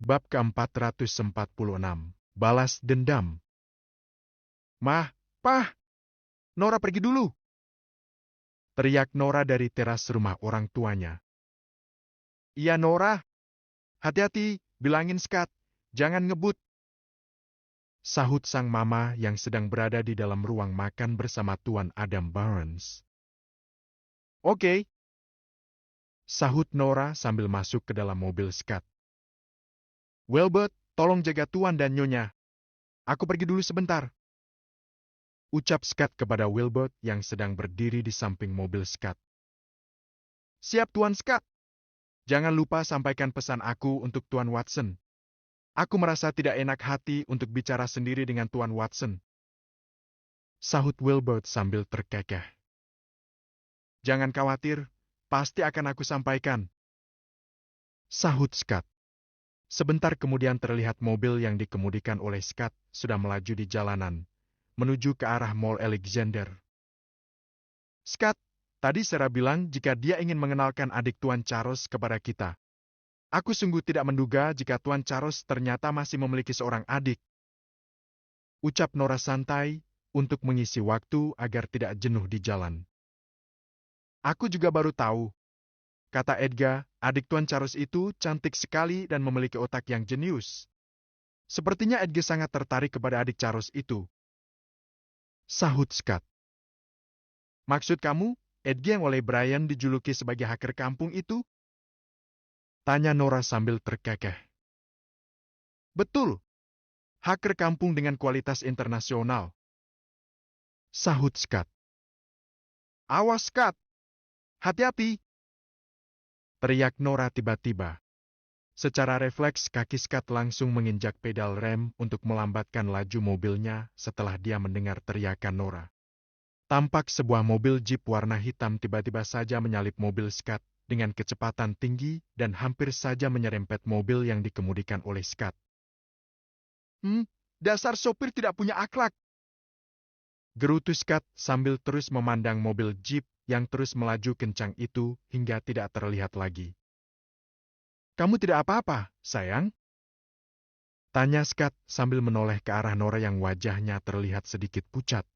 Bab ke-446. Balas dendam. Mah, Pah, Nora pergi dulu. Teriak Nora dari teras rumah orang tuanya. Iya Nora, hati-hati, bilangin Scott, jangan ngebut. Sahut sang mama yang sedang berada di dalam ruang makan bersama Tuan Adam Barnes. Oke. Sahut Nora sambil masuk ke dalam mobil Scott. Wilbert, tolong jaga Tuan dan Nyonya. Aku pergi dulu sebentar. Ucap Scott kepada Wilbert yang sedang berdiri di samping mobil Scott. Siap Tuan Scott. Jangan lupa sampaikan pesan aku untuk Tuan Watson. Aku merasa tidak enak hati untuk bicara sendiri dengan Tuan Watson. Sahut Wilbert sambil terkekeh. Jangan khawatir, pasti akan aku sampaikan. Sahut Scott. Sebentar kemudian terlihat mobil yang dikemudikan oleh Scott sudah melaju di jalanan, menuju ke arah Mall Alexander. Scott, tadi Sarah bilang jika dia ingin mengenalkan adik Tuan Charles kepada kita. Aku sungguh tidak menduga jika Tuan Charles ternyata masih memiliki seorang adik. Ucap Nora santai untuk mengisi waktu agar tidak jenuh di jalan. Aku juga baru tahu, kata Edgar, adik Tuan Charles itu cantik sekali dan memiliki otak yang jenius. Sepertinya Edgar sangat tertarik kepada adik Charles itu. Sahut Scott. Maksud kamu, Edgar yang oleh Brian dijuluki sebagai hacker kampung itu? Tanya Nora sambil terkekeh. Betul. Hacker kampung dengan kualitas internasional. Sahut Scott. Awas Scott. Hati-hati. Teriak Nora tiba-tiba. Secara refleks kaki Scott langsung menginjak pedal rem untuk melambatkan laju mobilnya setelah dia mendengar teriakan Nora. Tampak sebuah mobil jeep warna hitam tiba-tiba saja menyalip mobil Scott dengan kecepatan tinggi dan hampir saja menyerempet mobil yang dikemudikan oleh Scott. Dasar sopir tidak punya akhlak. Gerutu Scott sambil terus memandang mobil jeep yang terus melaju kencang itu hingga tidak terlihat lagi. Kamu tidak apa-apa, sayang? Tanya Scott sambil menoleh ke arah Nora yang wajahnya terlihat sedikit pucat.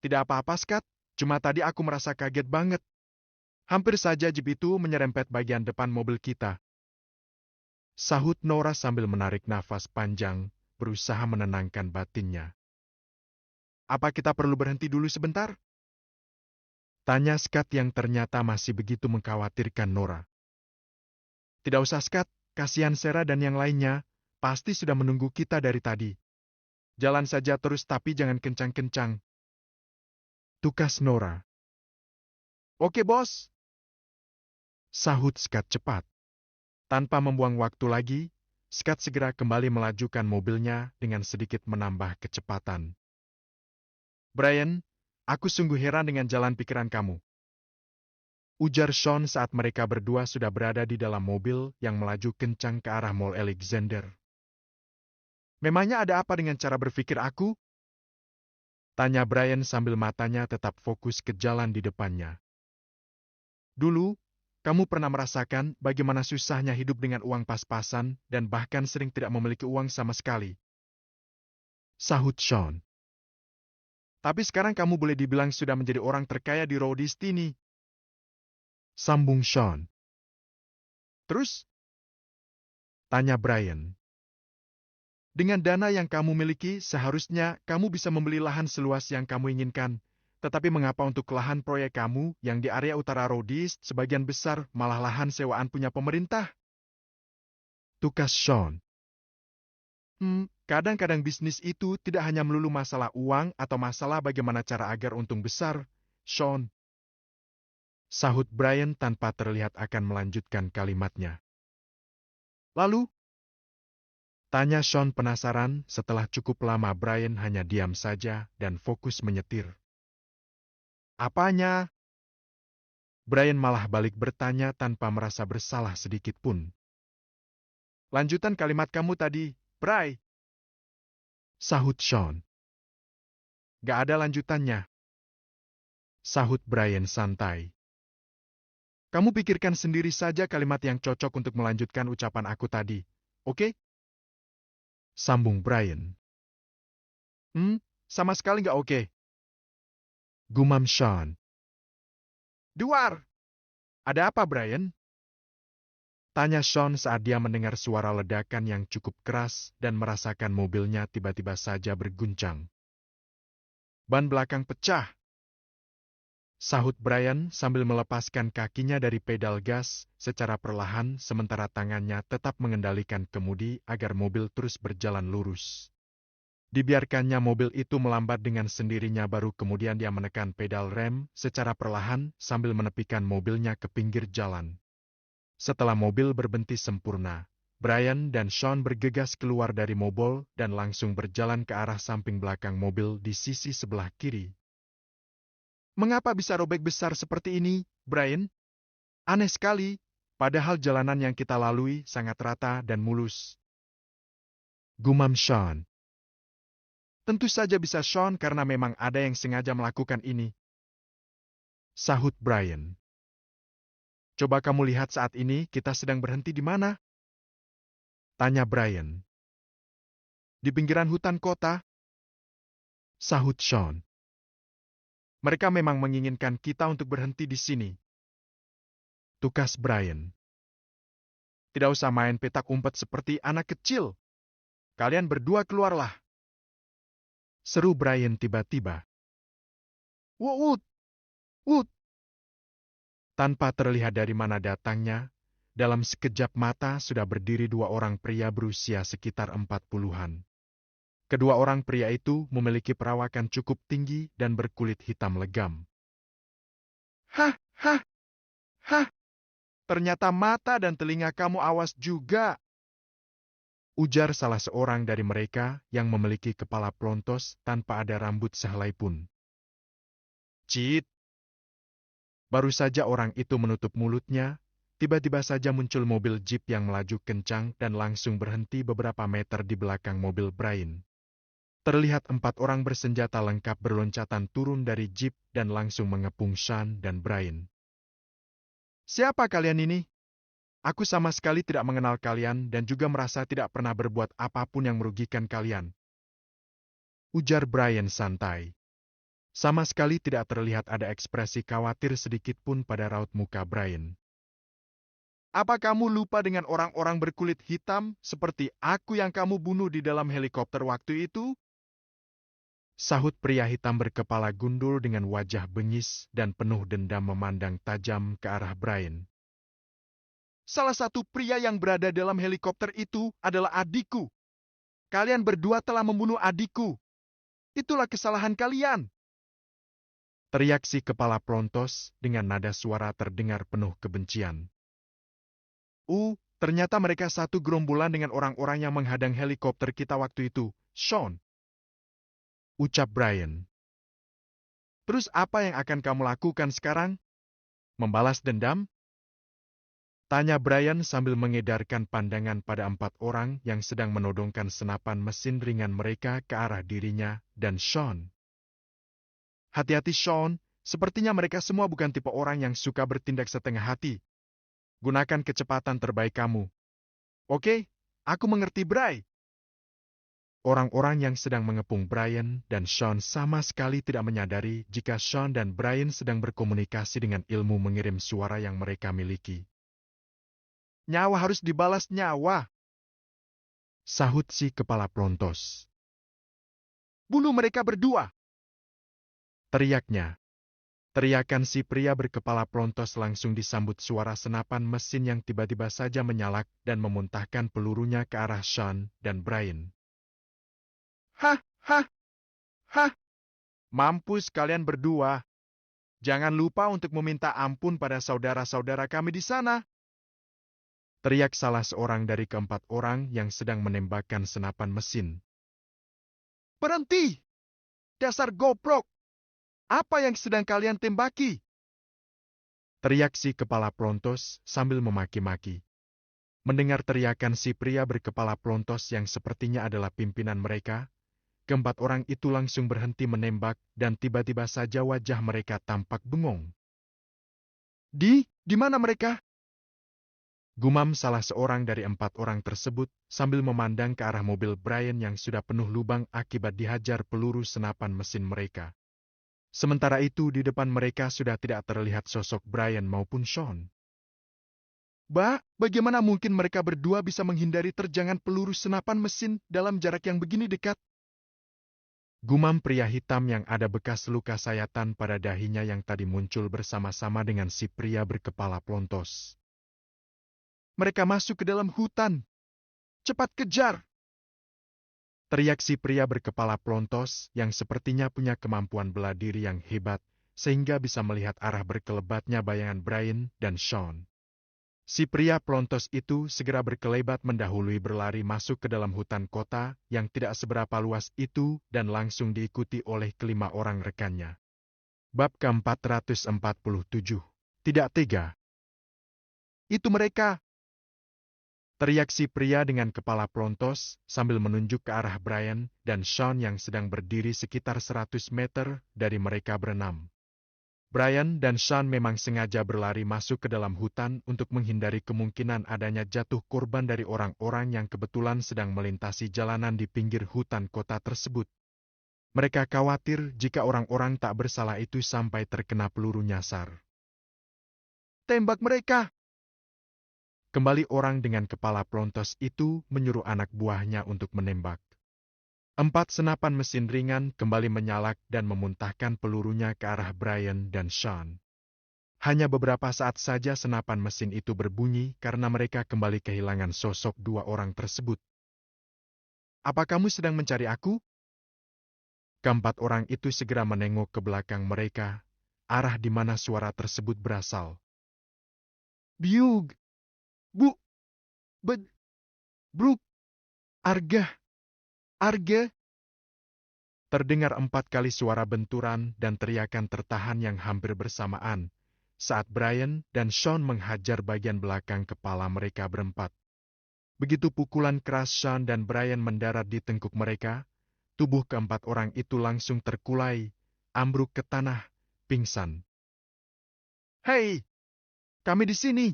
Tidak apa-apa, Scott. Cuma tadi aku merasa kaget banget. Hampir saja jeep itu menyerempet bagian depan mobil kita. Sahut Nora sambil menarik nafas panjang, berusaha menenangkan batinnya. Apa kita perlu berhenti dulu sebentar? Tanya Scott yang ternyata masih begitu mengkhawatirkan Nora. Tidak usah Scott, kasihan Sarah dan yang lainnya, pasti sudah menunggu kita dari tadi. Jalan saja terus tapi jangan kencang-kencang. Tukas Nora. Oke bos. Sahut Scott cepat. Tanpa membuang waktu lagi, Scott segera kembali melajukan mobilnya dengan sedikit menambah kecepatan. Brian, aku sungguh heran dengan jalan pikiran kamu. Ujar Sean saat mereka berdua sudah berada di dalam mobil yang melaju kencang ke arah Mall Alexander. Memangnya ada apa dengan cara berpikir aku? Tanya Brian sambil matanya tetap fokus ke jalan di depannya. Dulu, kamu pernah merasakan bagaimana susahnya hidup dengan uang pas-pasan dan bahkan sering tidak memiliki uang sama sekali. Sahut Sean. Tapi sekarang kamu boleh dibilang sudah menjadi orang terkaya di Rhodes ini. Sambung Sean. Terus? Tanya Brian. Dengan dana yang kamu miliki, seharusnya kamu bisa membeli lahan seluas yang kamu inginkan. Tetapi mengapa untuk lahan proyek kamu yang di area utara Rhodes, sebagian besar malah lahan sewaan punya pemerintah? Tukas Sean. Kadang-kadang bisnis itu tidak hanya melulu masalah uang atau masalah bagaimana cara agar untung besar, Sean. Sahut Brian tanpa terlihat akan melanjutkan kalimatnya. Lalu? Tanya Sean penasaran setelah cukup lama Brian hanya diam saja dan fokus menyetir. Apanya? Brian malah balik bertanya tanpa merasa bersalah sedikit pun. Lanjutan kalimat kamu tadi, Bray. Sahut Sean. Gak ada lanjutannya. Sahut Brian santai. Kamu pikirkan sendiri saja kalimat yang cocok untuk melanjutkan ucapan aku tadi. oke? Sambung Brian. Sama sekali nggak oke. Gumam Sean. Duar! Ada apa, Brian? Tanya Sean saat dia mendengar suara ledakan yang cukup keras dan merasakan mobilnya tiba-tiba saja berguncang. Ban belakang pecah. Sahut Brian sambil melepaskan kakinya dari pedal gas secara perlahan sementara tangannya tetap mengendalikan kemudi agar mobil terus berjalan lurus. Dibiarkannya mobil itu melambat dengan sendirinya baru kemudian dia menekan pedal rem secara perlahan sambil menepikan mobilnya ke pinggir jalan. Setelah mobil berhenti sempurna, Brian dan Sean bergegas keluar dari mobil dan langsung berjalan ke arah samping belakang mobil di sisi sebelah kiri. Mengapa bisa robek besar seperti ini, Brian? Aneh sekali, padahal jalanan yang kita lalui sangat rata dan mulus. Gumam Sean. Tentu saja bisa Sean karena memang ada yang sengaja melakukan ini. Sahut Brian. Coba kamu lihat saat ini kita sedang berhenti di mana? Tanya Brian. Di pinggiran hutan kota? Sahut Sean. Mereka memang menginginkan kita untuk berhenti di sini. Tukas Brian. Tidak usah main petak umpet seperti anak kecil. Kalian berdua keluarlah. Seru Brian tiba-tiba. Wut! Wut! Tanpa terlihat dari mana datangnya, dalam sekejap mata sudah berdiri dua orang pria berusia sekitar 40-an. Kedua orang pria itu memiliki perawakan cukup tinggi dan berkulit hitam legam. Hah! Hah! Hah! Ternyata mata dan telinga kamu awas juga. Ujar salah seorang dari mereka yang memiliki kepala plontos tanpa ada rambut sehelai pun. Cit! Baru saja orang itu menutup mulutnya, tiba-tiba saja muncul mobil jeep yang melaju kencang dan langsung berhenti beberapa meter di belakang mobil Brian. Terlihat 4 orang bersenjata lengkap berloncatan turun dari jeep dan langsung mengepung Sean dan Brian. Siapa kalian ini? Aku sama sekali tidak mengenal kalian dan juga merasa tidak pernah berbuat apapun yang merugikan kalian. Ujar Brian santai. Sama sekali tidak terlihat ada ekspresi khawatir sedikit pun pada raut muka Brian. Apa kamu lupa dengan orang-orang berkulit hitam seperti aku yang kamu bunuh di dalam helikopter waktu itu? Sahut pria hitam berkepala gundul dengan wajah bengis dan penuh dendam memandang tajam ke arah Brian. Salah satu pria yang berada dalam helikopter itu adalah adikku. Kalian berdua telah membunuh adikku. Itulah kesalahan kalian. Teriak si kepala plontos dengan nada suara terdengar penuh kebencian. Ternyata mereka satu gerombolan dengan orang-orang yang menghadang helikopter kita waktu itu, Sean. Ucap Brian. Terus apa yang akan kamu lakukan sekarang? Membalas dendam? Tanya Brian sambil mengedarkan pandangan pada 4 orang yang sedang menodongkan senapan mesin ringan mereka ke arah dirinya dan Sean. Hati-hati Sean, sepertinya mereka semua bukan tipe orang yang suka bertindak setengah hati. Gunakan kecepatan terbaik kamu. Oke, aku mengerti Bray. Orang-orang yang sedang mengepung Brian dan Sean sama sekali tidak menyadari jika Sean dan Brian sedang berkomunikasi dengan ilmu mengirim suara yang mereka miliki. Nyawa harus dibalas nyawa. Sahut si kepala plontos. Bunuh mereka berdua. Teriaknya. Teriakan si pria berkepala plontos langsung disambut suara senapan mesin yang tiba-tiba saja menyalak dan memuntahkan pelurunya ke arah Sean dan Brian. Hah, hah, hah. Mampus kalian berdua. Jangan lupa untuk meminta ampun pada saudara-saudara kami di sana. Teriak salah seorang dari keempat orang yang sedang menembakkan senapan mesin. Berhenti! Dasar goblok! Apa yang sedang kalian tembaki? Teriak si kepala plontos sambil memaki-maki. Mendengar teriakan si pria berkepala plontos yang sepertinya adalah pimpinan mereka, keempat orang itu langsung berhenti menembak dan tiba-tiba saja wajah mereka tampak bengong. Di mana mereka? Gumam salah seorang dari 4 orang tersebut sambil memandang ke arah mobil Brian yang sudah penuh lubang akibat dihajar peluru senapan mesin mereka. Sementara itu di depan mereka sudah tidak terlihat sosok Brian maupun Sean. Bagaimana mungkin mereka berdua bisa menghindari terjangan peluru senapan mesin dalam jarak yang begini dekat? Gumam pria hitam yang ada bekas luka sayatan pada dahinya yang tadi muncul bersama-sama dengan si pria berkepala plontos. Mereka masuk ke dalam hutan. Cepat kejar! Teriak si pria berkepala plontos yang sepertinya punya kemampuan bela diri yang hebat sehingga bisa melihat arah berkelebatnya bayangan Brian dan Sean. Si pria plontos itu segera berkelebat mendahului berlari masuk ke dalam hutan kota yang tidak seberapa luas itu dan langsung diikuti oleh kelima orang rekannya. Bab ke-447. Tidak tega. Itu mereka! Teriak si pria dengan kepala plontos sambil menunjuk ke arah Brian dan Sean yang sedang berdiri sekitar 100 meter dari mereka berenam. Brian dan Sean memang sengaja berlari masuk ke dalam hutan untuk menghindari kemungkinan adanya jatuh korban dari orang-orang yang kebetulan sedang melintasi jalanan di pinggir hutan kota tersebut. Mereka khawatir jika orang-orang tak bersalah itu sampai terkena peluru nyasar. Tembak mereka! Kembali orang dengan kepala plontos itu menyuruh anak buahnya untuk menembak. 4 senapan mesin ringan kembali menyalak dan memuntahkan pelurunya ke arah Brian dan Sean. Hanya beberapa saat saja senapan mesin itu berbunyi karena mereka kembali kehilangan sosok 2 orang tersebut. Apa kamu sedang mencari aku? Ke-4 orang itu segera menengok ke belakang mereka, arah di mana suara tersebut berasal. Biug! Bu! Bed! Bruk! Arga! Arga! Terdengar 4 kali suara benturan dan teriakan tertahan yang hampir bersamaan saat Brian dan Sean menghajar bagian belakang kepala mereka berempat. Begitu pukulan keras Sean dan Brian mendarat di tengkuk mereka, tubuh ke-4 orang itu langsung terkulai, ambruk ke tanah, pingsan. Hei! Kami di sini!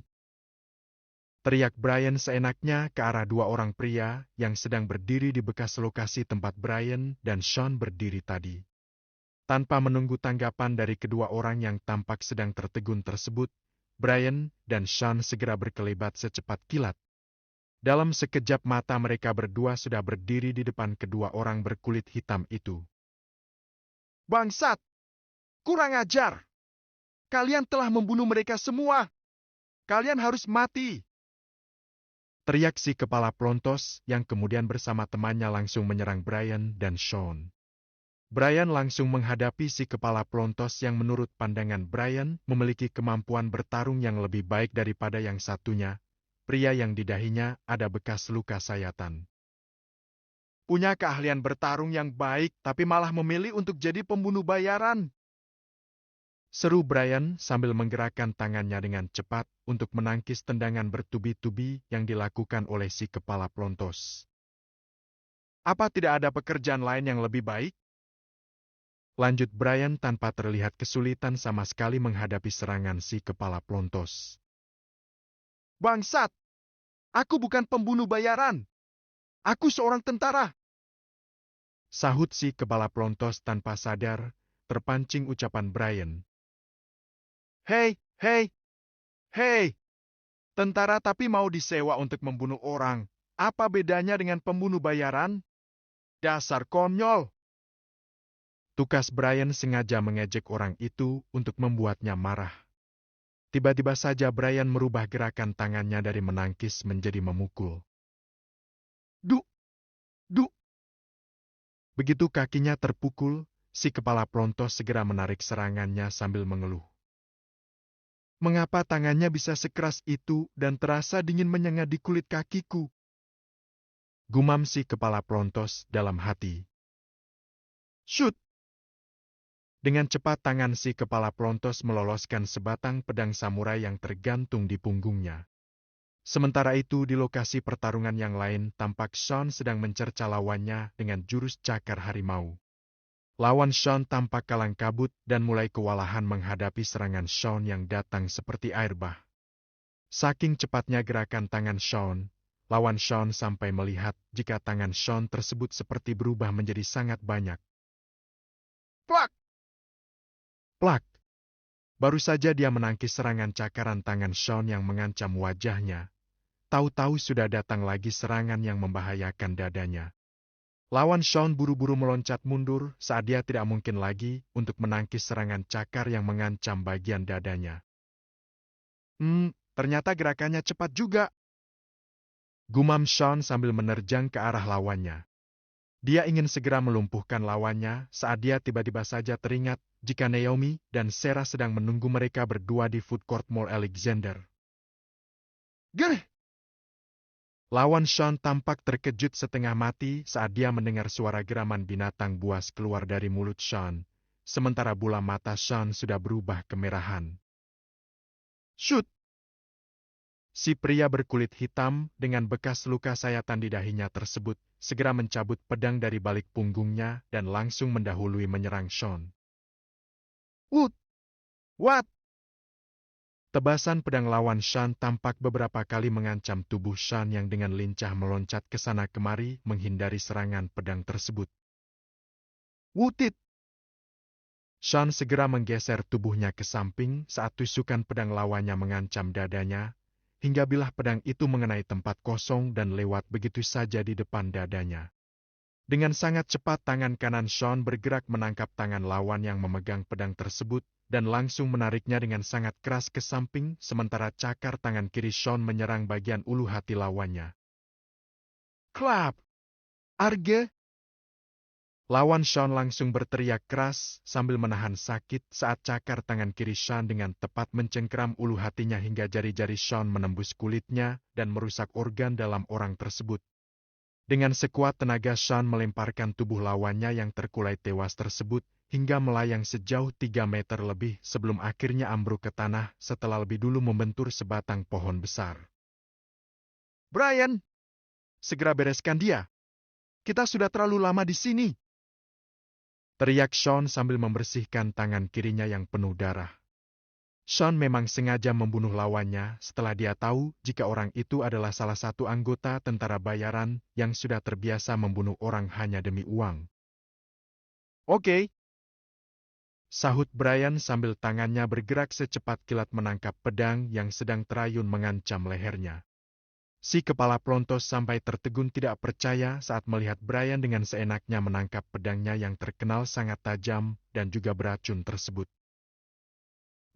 Teriak Brian seenaknya ke arah 2 orang pria yang sedang berdiri di bekas lokasi tempat Brian dan Sean berdiri tadi. Tanpa menunggu tanggapan dari kedua orang yang tampak sedang tertegun tersebut, Brian dan Sean segera berkelebat secepat kilat. Dalam sekejap mata mereka berdua sudah berdiri di depan kedua orang berkulit hitam itu. Bangsat! Kurang ajar! Kalian telah membunuh mereka semua! Kalian harus mati! Teriak si kepala plontos yang kemudian bersama temannya langsung menyerang Brian dan Sean. Brian langsung menghadapi si kepala plontos yang menurut pandangan Brian memiliki kemampuan bertarung yang lebih baik daripada yang satunya, pria yang di dahinya ada bekas luka sayatan. Punya keahlian bertarung yang baik tapi malah memilih untuk jadi pembunuh bayaran. Seru Brian sambil menggerakkan tangannya dengan cepat untuk menangkis tendangan bertubi-tubi yang dilakukan oleh si kepala plontos. Apa tidak ada pekerjaan lain yang lebih baik? Lanjut Brian tanpa terlihat kesulitan sama sekali menghadapi serangan si kepala plontos. Bangsat! Aku bukan pembunuh bayaran! Aku seorang tentara! Sahut si kepala plontos tanpa sadar, terpancing ucapan Brian. Hei, hei, hei! Tentara tapi mau disewa untuk membunuh orang. Apa bedanya dengan pembunuh bayaran? Dasar konyol! Tukas Brian sengaja mengejek orang itu untuk membuatnya marah. Tiba-tiba saja Brian merubah gerakan tangannya dari menangkis menjadi memukul. Duk! Duk! Begitu kakinya terpukul, si kepala plontos segera menarik serangannya sambil mengeluh. Mengapa tangannya bisa sekeras itu dan terasa dingin menyengat di kulit kakiku? Gumam si kepala plontos dalam hati. Shoot! Dengan cepat tangan si kepala plontos meloloskan sebatang pedang samurai yang tergantung di punggungnya. Sementara itu di lokasi pertarungan yang lain tampak Sean sedang mencerca lawannya dengan jurus cakar harimau. Lawan Sean tampak kalang kabut dan mulai kewalahan menghadapi serangan Sean yang datang seperti air bah. Saking cepatnya gerakan tangan Sean, lawan Sean sampai melihat jika tangan Sean tersebut seperti berubah menjadi sangat banyak. Plak! Plak! Baru saja dia menangkis serangan cakaran tangan Sean yang mengancam wajahnya. Tahu-tahu sudah datang lagi serangan yang membahayakan dadanya. Lawan Sean buru-buru meloncat mundur saat dia tidak mungkin lagi untuk menangkis serangan cakar yang mengancam bagian dadanya. Ternyata gerakannya cepat juga. Gumam Sean sambil menerjang ke arah lawannya. Dia ingin segera melumpuhkan lawannya saat dia tiba-tiba saja teringat jika Naomi dan Sarah sedang menunggu mereka berdua di food court Mall Alexander. Gerh! Lawan Sean tampak terkejut setengah mati saat dia mendengar suara geraman binatang buas keluar dari mulut Sean, sementara bola mata Sean sudah berubah kemerahan. Shoot! Si pria berkulit hitam dengan bekas luka sayatan di dahinya tersebut segera mencabut pedang dari balik punggungnya dan langsung mendahului menyerang Sean. What? Tebasan pedang lawan Sean tampak beberapa kali mengancam tubuh Sean yang dengan lincah meloncat ke sana kemari menghindari serangan pedang tersebut. Wutit! Sean segera menggeser tubuhnya ke samping saat tusukan pedang lawannya mengancam dadanya, hingga bilah pedang itu mengenai tempat kosong dan lewat begitu saja di depan dadanya. Dengan sangat cepat tangan kanan Sean bergerak menangkap tangan lawan yang memegang pedang tersebut dan langsung menariknya dengan sangat keras ke samping sementara cakar tangan kiri Sean menyerang bagian ulu hati lawannya. Klap! Arge! Lawan Sean langsung berteriak keras sambil menahan sakit saat cakar tangan kiri Sean dengan tepat mencengkeram ulu hatinya hingga jari-jari Sean menembus kulitnya dan merusak organ dalam orang tersebut. Dengan sekuat tenaga Sean melemparkan tubuh lawannya yang terkulai tewas tersebut hingga melayang sejauh 3 meter lebih sebelum akhirnya ambruk ke tanah setelah lebih dulu membentur sebatang pohon besar. Brian! Segera bereskan dia. Kita sudah terlalu lama di sini. Teriak Sean sambil membersihkan tangan kirinya yang penuh darah. Sean memang sengaja membunuh lawannya setelah dia tahu jika orang itu adalah salah satu anggota tentara bayaran yang sudah terbiasa membunuh orang hanya demi uang. Oke. Sahut Brian sambil tangannya bergerak secepat kilat menangkap pedang yang sedang terayun mengancam lehernya. Si kepala pelontos sampai tertegun tidak percaya saat melihat Brian dengan seenaknya menangkap pedangnya yang terkenal sangat tajam dan juga beracun tersebut.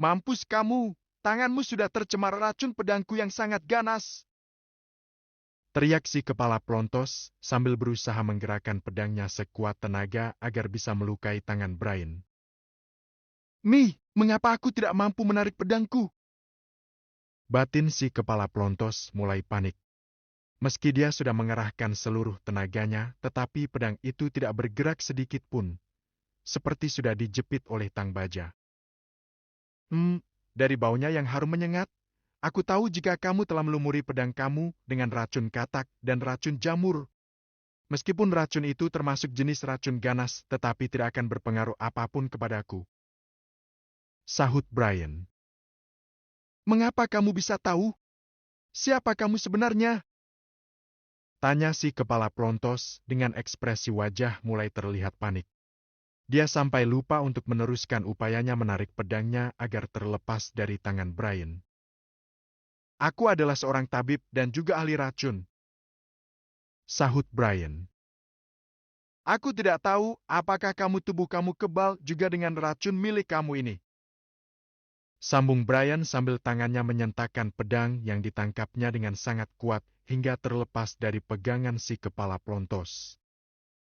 Mampus kamu! Tanganmu sudah tercemar racun pedangku yang sangat ganas! Teriak si kepala pelontos sambil berusaha menggerakkan pedangnya sekuat tenaga agar bisa melukai tangan Brian. Mengapa aku tidak mampu menarik pedangku? Batin si kepala pelontos mulai panik. Meski dia sudah mengerahkan seluruh tenaganya, tetapi pedang itu tidak bergerak sedikit pun, seperti sudah dijepit oleh tang baja. Dari baunya yang harum menyengat, aku tahu jika kamu telah melumuri pedang kamu dengan racun katak dan racun jamur. Meskipun racun itu termasuk jenis racun ganas, tetapi tidak akan berpengaruh apapun kepadaku. Sahut Brian. Mengapa kamu bisa tahu? Siapa kamu sebenarnya? Tanya si kepala pelontos dengan ekspresi wajah mulai terlihat panik. Dia sampai lupa untuk meneruskan upayanya menarik pedangnya agar terlepas dari tangan Brian. Aku adalah seorang tabib dan juga ahli racun. Sahut Brian. Aku tidak tahu apakah tubuh kamu kebal juga dengan racun milik kamu ini. Sambung Brian sambil tangannya menyentakkan pedang yang ditangkapnya dengan sangat kuat hingga terlepas dari pegangan si kepala pelontos.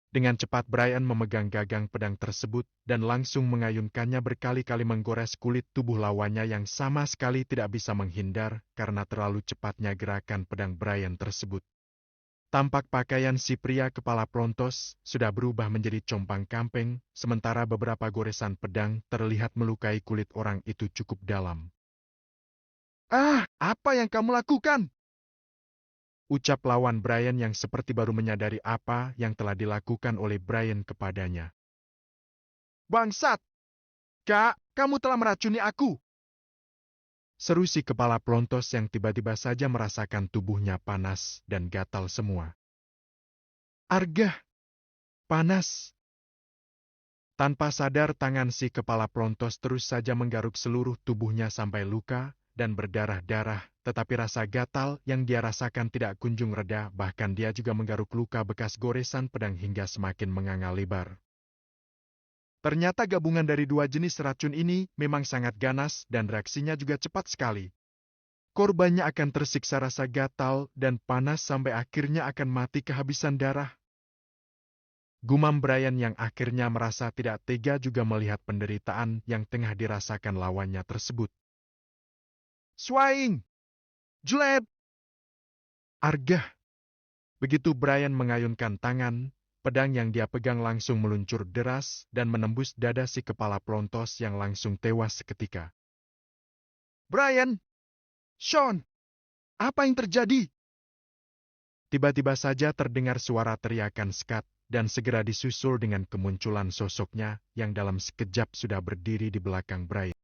Dengan cepat Brian memegang gagang pedang tersebut dan langsung mengayunkannya berkali-kali menggores kulit tubuh lawannya yang sama sekali tidak bisa menghindar karena terlalu cepatnya gerakan pedang Brian tersebut. Tampak pakaian si pria kepala pelontos sudah berubah menjadi compang-camping, sementara beberapa goresan pedang terlihat melukai kulit orang itu cukup dalam. Apa yang kamu lakukan? Ucap lawan Brian yang seperti baru menyadari apa yang telah dilakukan oleh Brian kepadanya. Bangsat! Kak, kamu telah meracuni aku! seru si kepala pelontos yang tiba-tiba saja merasakan tubuhnya panas dan gatal semua. Argah! Panas! Tanpa sadar tangan si kepala pelontos terus saja menggaruk seluruh tubuhnya sampai luka dan berdarah-darah, tetapi rasa gatal yang dia rasakan tidak kunjung reda, bahkan dia juga menggaruk luka bekas goresan pedang hingga semakin menganga lebar. Ternyata gabungan dari dua jenis racun ini memang sangat ganas dan reaksinya juga cepat sekali. Korbannya akan tersiksa rasa gatal dan panas sampai akhirnya akan mati kehabisan darah. Gumam Brian yang akhirnya merasa tidak tega juga melihat penderitaan yang tengah dirasakan lawannya tersebut. Swing! Julep! Argah! Begitu Brian mengayunkan tangan, pedang yang dia pegang langsung meluncur deras dan menembus dada si kepala pelontos yang langsung tewas seketika. Brian! Sean! Apa yang terjadi? Tiba-tiba saja terdengar suara teriakan Scott dan segera disusul dengan kemunculan sosoknya yang dalam sekejap sudah berdiri di belakang Brian.